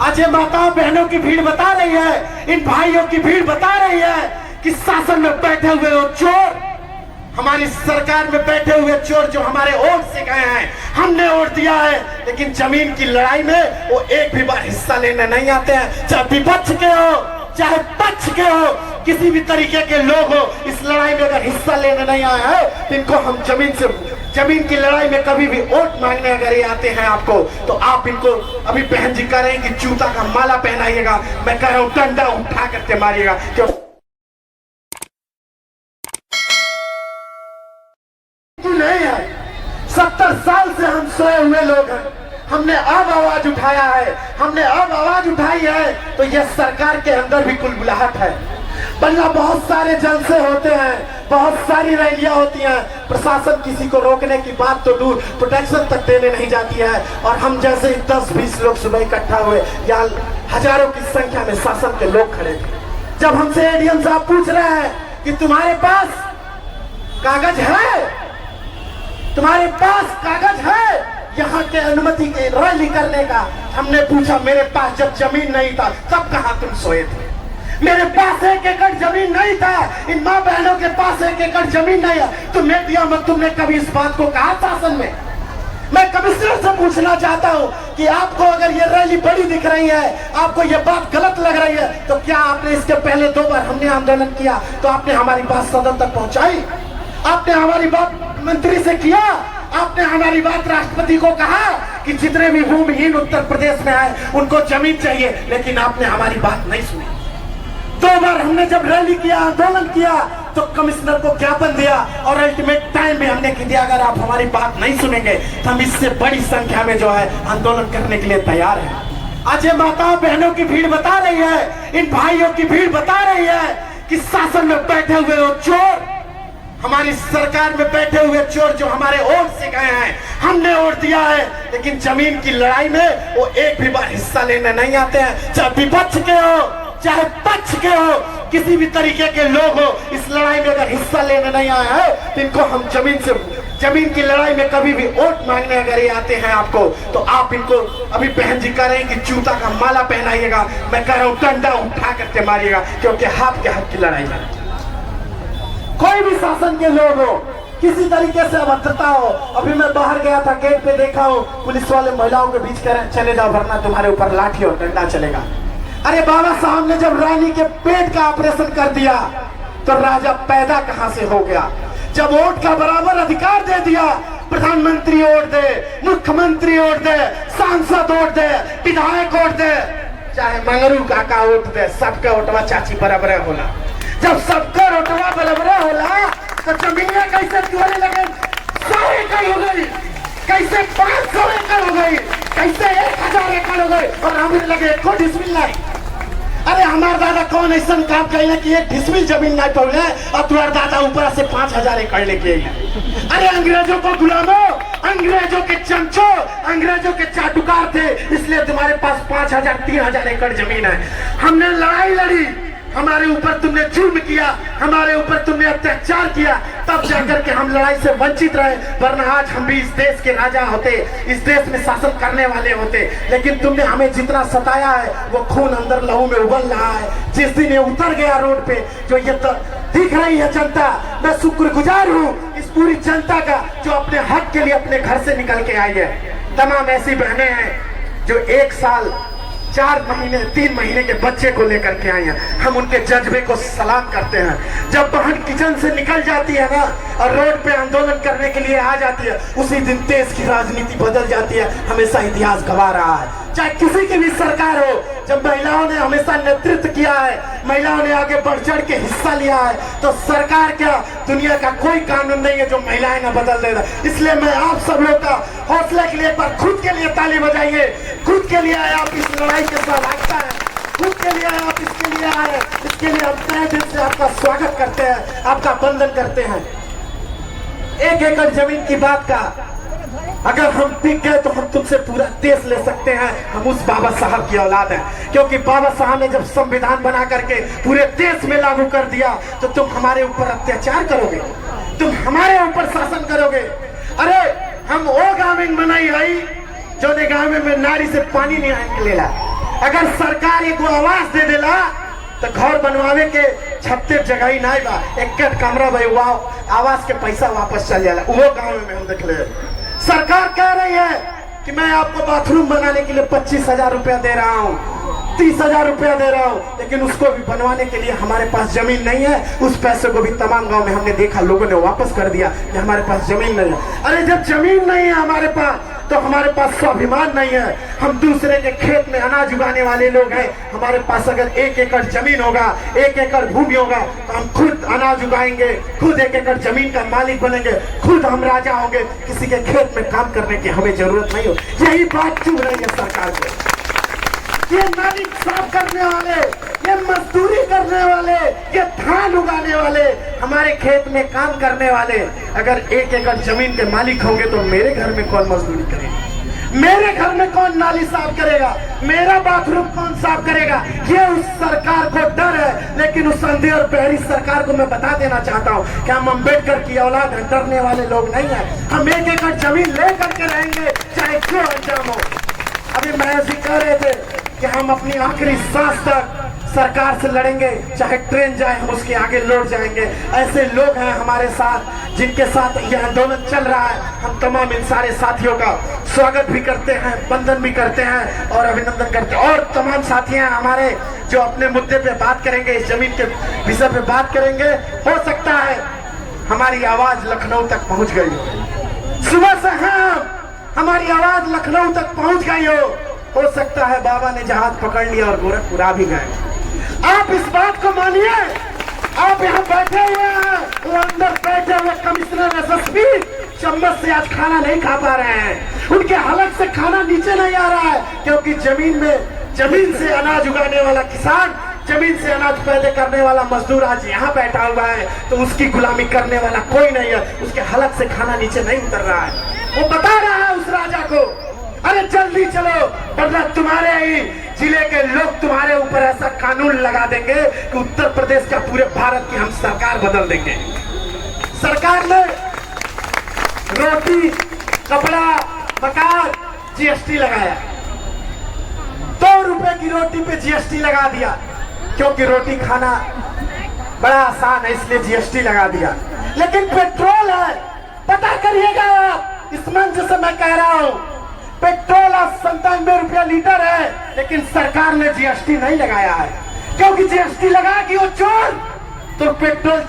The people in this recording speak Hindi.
आज ये माताओं बहनों की भीड़ बता रही है, इन भाइयों की भीड़ बता रही है कि शासन में बैठे हुए वो चोर, हमारी सरकार में बैठे हुए चोर जो हमारे वोट से गए हैं, हमने वोट दिया है, लेकिन जमीन की लड़ाई में वो एक भी बार हिस्सा लेने नहीं आते हैं। चाहे विपक्ष के हो चाहे पक्ष के हो, किसी भी तरीके के लोग हो, इस लड़ाई में अगर हिस्सा लेने नहीं आए हैं तो इनको हम जमीन की लड़ाई में कभी भी वोट मांगने अगर ये आते हैं आपको, तो आप इनको अभी बहन जी कह रहे हैं कि जूता का माला पहनाइएगा, मैं कह रहा हूं डंडा उठा करके मारिएगा। क्यों नहीं है? 70 साल से हम सोए हुए लोग हैं, हमने अब आवाज उठाया है, हमने अब आवाज उठाई है, तो यह सरकार के अंदर भी कुलबुलाहट है। वरना बहुत सारे जलसे होते हैं, बहुत सारी रैलियां होती हैं, प्रशासन किसी को रोकने की बात तो दूर, प्रोटेक्शन तक देने नहीं जाती है, और हम जैसे 10-20 लोग सुबह इकट्ठा हुए, यहाँ हजारों की संख्या में शासन के लोग खड़े थे। जब हमसे एडीएम साहब पूछ रहे हैं कि तुम्हारे पास कागज है, तुम्हारे पास कागज है यहाँ के अनुमति के रैली करने का, हमने पूछा मेरे पास जब जमीन नहीं था तब कहाँ तुम सोए थे? मेरे पास 1 एकड़ जमीन नहीं था, इन माँ बहनों के पास 1 एकड़ जमीन नहीं है, तुमने दिया मत? तुमने कभी इस बात को कहा शासन में? मैं कमिश्नर से पूछना चाहता हूँ कि आपको अगर ये रैली बड़ी दिख रही है, आपको ये बात गलत लग रही है, तो क्या आपने इसके पहले 2 बार हमने आंदोलन किया तो आपने हमारी बात सदन तक पहुंचाई? आपने हमारी बात मंत्री से किया? आपने हमारी बात राष्ट्रपति को कहा कि जितने भी भूमिहीन उत्तर प्रदेश में आए उनको जमीन चाहिए? लेकिन आपने हमारी बात नहीं सुनी। 2 बार हमने जब रैली किया, आंदोलन किया, तो कमिश्नर को ज्ञापन दिया और अल्टीमेट टाइम भी हमने दिया, अगर आप हमारी बात नहीं सुनेंगे तो हम इससे बड़ी संख्या में जो है आंदोलन करने के लिए तैयार है। आज ये माताओं बहनों की भीड़ बता रही है, इन भाइयों की भीड़ बता रही है कि शासन में बैठे हुए वो चोर, हमारी सरकार में बैठे हुए चोर जो हमारे वोट से गए हैं, हमने वोट दिया है, लेकिन जमीन की लड़ाई में वो एक भी बार हिस्सा लेने नहीं आते हैं। चाहे विपक्ष के हो चाहे पक्ष के हो, किसी भी तरीके के लोग हो, इस लड़ाई में अगर हिस्सा लेने नहीं आए हैं तो इनको हम जमीन की लड़ाई में कभी भी वोट मांगने अगर ये आते हैं आपको, तो आप इनको अभी बहन जी कह रहे हैं कि जूता का माला पहनाइएगा, मैं कह रहा हूं डंडा उठा करके मारिएगा, क्योंकि हाथ के हाथ की लड़ाई है। कोई भी शासन के लोग हो, किसी तरीके से अभद्रता हो, अभी मैं बाहर गया था, गेट पे देखा हूँ पुलिस वाले महिलाओं के बीच कह रहे हैं चले जाओ वरना तुम्हारे ऊपर लाठी और डंडा चलेगा। अरे बाबा साहब ने जब रानी के पेट का ऑपरेशन कर दिया तो राजा पैदा कहां से हो गया? जब वोट का बराबर अधिकार दे दिया, प्रधानमंत्री वोट दे, मुख्यमंत्री वोट दे, सांसद वोट दे, विधायक वोट दे, चाहे मंगरू काका वोट दे, सबका वोटवा चाची बराबर होला। जब सबका वोटवा बराबर होला तो जमीन कैसे होने लगे? 100 एकड़ हो गई, कैसे 500 एकड़ हो गई, कैसे 1000 एकड़ हो गई, और हमें लगे 1 डिसमिल नहीं। अरे हमारे दादा कौन ऐसा काम करे कि 1 डिसमिल जमीन नहीं पौले, और तुम्हारे दादा ऊपर से 5000 एकड़ लेके आई। अरे अंग्रेजों को गुलामो, अंग्रेजों के चमचो, अंग्रेजों के चाटुकार थे, इसलिए तुम्हारे पास 5000 3000 एकड़ जमीन है। हमने लड़ाई लड़ी, हमारे ऊपर तुमने जुल्म किया, हमारे ऊपर तुमने अत्याचार किया, तब जाकर के हम लड़ाई से वंचित रहे, वरना आज हम भी इस देश के राजा होते, इस देश में शासन करने वाले होते। लेकिन तुमने हमें जितना सताया है वो खून अंदर लहू में उबल रहा है। जिस दिन ये उतर गया रोड पे, जो ये दिख रही है जनता, मैं शुक्रगुजार हूँ इस पूरी जनता का जो अपने हक के लिए अपने घर से निकल के आई है। तमाम ऐसी बहनें हैं जो 1 साल 4 महीने 3 महीने के बच्चे को लेकर के आई हैं, हम उनके जज्बे को सलाम करते हैं। जब बहन किचन से निकल जाती है ना और रोड पे आंदोलन करने के लिए आ जाती है, उसी दिन देश की राजनीति बदल जाती है, हमेशा इतिहास गवा रहा है। चाहे किसी की भी सरकार हो, जब महिलाओं ने हमेशा नेतृत्व किया है, महिलाओं ने आगे बढ़ चढ़ के हिस्सा लिया है, तो सरकार क्या, दुनिया का कोई कानून नहीं है जो महिलाएं न बदल देगा। इसलिए मैं आप सब लोग का हौसले के लिए, पर खुद के लिए ताली बजाइए। खुद के लिए आप इस लड़ाई के सहभागिता है, खुद के लिए आप इसके लिए आए, इसके लिए हम तहे दिल से आपका स्वागत करते हैं, आपका वंदन करते हैं। 1 एकड़ जमीन की बात का अगर हम टिक गए तो हम तुमसे पूरा देश ले सकते हैं। हम उस बाबा साहब की औलाद हैं, क्योंकि बाबा साहब ने जब संविधान बना करके पूरे देश में लागू कर दिया तो तुम हमारे ऊपर अत्याचार करोगे, तुम हमारे ऊपर शासन करोगे। अरे हम वो गाँव में मनाई है जो ने गाँव में नारी से पानी नहीं निकलेला, अगर सरकार एगो आवास दे देला तो घर बनवावे के छत्ते जगह ही नहीं बा, एक कमरा भाई आवास के पैसा वापस चल जाला। वो गांव में हम देख ले सरकार कह रही है कि मैं आपको बाथरूम बनाने के लिए 25,000 रुपया दे रहा हूँ, 30,000 रुपया दे रहा हूँ, लेकिन उसको भी बनवाने के लिए हमारे पास जमीन नहीं है। उस पैसे को भी तमाम गांव में हमने देखा लोगों ने वापस कर दिया कि हमारे पास जमीन नहीं है। अरे जब जमीन नहीं है हमारे पास तो हमारे पास स्वाभिमान नहीं है। हम दूसरे के खेत में अनाज उगाने वाले लोग हैं। हमारे पास अगर 1 एकड़ जमीन होगा, 1 एकड़ भूमि होगा तो हम खुद अनाज उगाएंगे, खुद 1 एकड़ जमीन का मालिक बनेंगे, खुद हम राजा होंगे। किसी के खेत में काम करने की हमें जरूरत नहीं हो। यही बात चुभ रही है सरकार को। ये नाली साफ करने वाले, ये मजदूरी करने वाले, ये धान उगाने वाले, हमारे खेत में काम करने वाले अगर 1 एकड़ जमीन के मालिक होंगे तो मेरे घर में कौन मजदूरी करेगा? मेरे घर में कौन नाली साफ करेगा? मेरा बाथरूम कौन साफ करेगा? ये उस सरकार को डर है। लेकिन उस अंधे और बहरी सरकार को मैं बता देना चाहता हूँ कि हम अम्बेडकर की औलाद हैं, डरने वाले लोग नहीं है। हम 1 एकड़ जमीन लेकर के रहेंगे चाहे जो अंजाम हो। अभी महर्षि कह रहे थे कि हम अपनी आखिरी सांस तक सरकार से लड़ेंगे, चाहे ट्रेन जाए हम उसके आगे लौट जाएंगे। ऐसे लोग हैं हमारे साथ जिनके साथ यह आंदोलन चल रहा है। हम तमाम इन सारे साथियों का स्वागत भी करते हैं, वंदन भी करते हैं और अभिनंदन करते हैं। और तमाम साथी हैं हमारे जो अपने मुद्दे पे बात करेंगे, इस जमीन के विषय पे बात करेंगे। हो सकता है हमारी आवाज लखनऊ तक पहुंच गई हो, सुबह से हमारी आवाज लखनऊ तक पहुंच गई हो सकता है बाबा ने जहाज पकड़ लिया और गोरखपुर आ भी गए। आप इस बात को मानिए। आप यहाँ बैठे हुए हैं, वो अंदर बैठे हुए कमिश्नर एसएसपी चम्मच से आज खाना नहीं खा पा रहे हैं। उनके हलक से खाना नीचे नहीं आ रहा है क्योंकि जमीन से अनाज उगाने वाला किसान, जमीन से अनाज पैदा करने वाला मजदूर आज यहाँ बैठा हुआ है तो उसकी गुलामी करने वाला कोई नहीं है। उसके हलक से खाना नीचे नहीं उतर रहा है। वो बता रहा है उस राजा को, अरे जल्दी चलो वरना तुम्हारे ही जिले के लोग तुम्हारे ऊपर ऐसा कानून लगा देंगे कि उत्तर प्रदेश का पूरे भारत की हम सरकार बदल देंगे। सरकार ने रोटी, कपड़ा, मकान जीएसटी लगाया। 2 रुपए की रोटी पे जीएसटी लगा दिया क्योंकि रोटी खाना बड़ा आसान है इसलिए जीएसटी लगा दिया। लेकिन पेट्रोल है, पता करिएगा आप, इस मंच से मैं कह रहा हूं पेट्रोल आज 97 रुपया लीटर है लेकिन सरकार ने जीएसटी नहीं लगाया है क्योंकि जीएसटी लगा कि वो चोर तो पेट्रोल